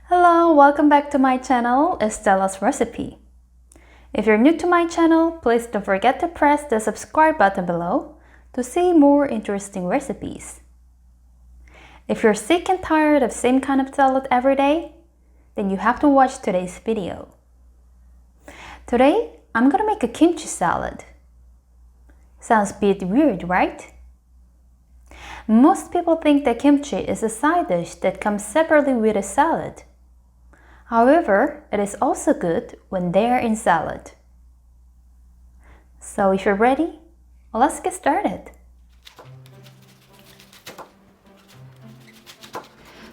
Hello, welcome back to my channel, Estella's Recipe. If you're new to my channel, please don't forget to press the subscribe button below to see more interesting recipes. If you're sick and tired of same kind of salad every day, then you have to watch today's video. Today, I'm gonna make a kimchi salad. Sounds a bit weird, right? Most people think that kimchi is a side dish that comes separately with a salad. However, it is also good when they are in salad. So if you're ready, let's get started.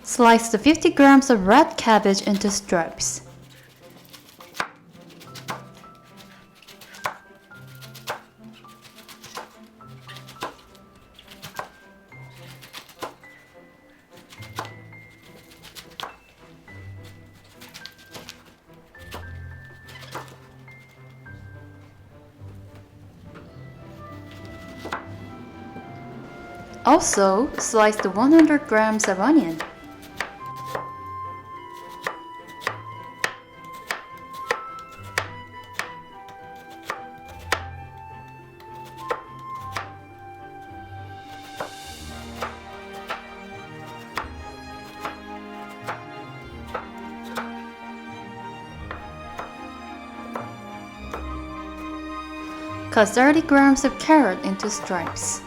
Slice the 50 grams of red cabbage into strips. Also, slice the 100 grams of onion. Cut 30 grams of carrot into stripes.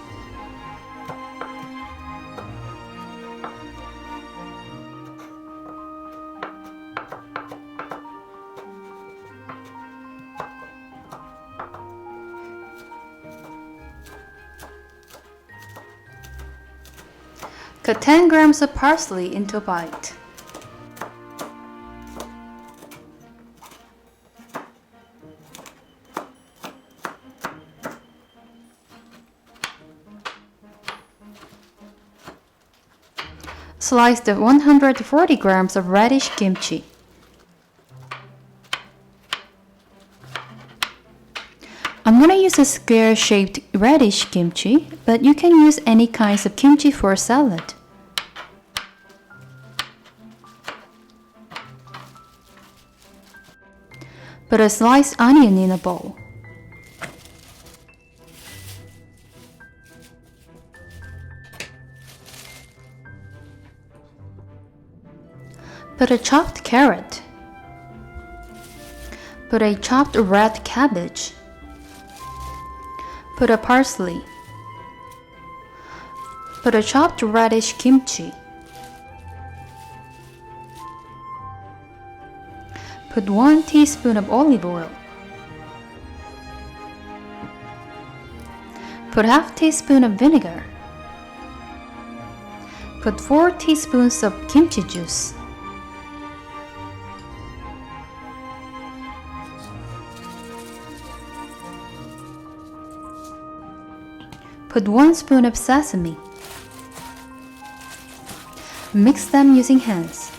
Cut 10 grams of parsley into a bite. Slice the 140 grams of radish kimchi. I'm gonna use a square-shaped radish kimchi, but you can use any kinds of kimchi for a salad. Put a sliced onion in a bowl. Put a chopped carrot. Put a chopped red cabbage. Put a parsley. Put a chopped radish kimchi. Put 1 teaspoon of olive oil. Put half teaspoon of vinegar. Put 4 teaspoons of kimchi juice. Put 1 spoon of sesame. Mix them using hands.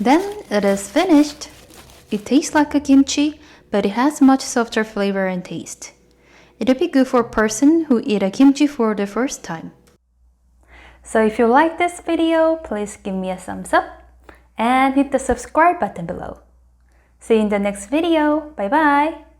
Then it is finished. It tastes like a kimchi, but it has much softer flavor and taste. It'll be good for a person who eat a kimchi for the first time. So if you like this video, please give me a thumbs up and hit the subscribe button below. See you in the next video. Bye bye!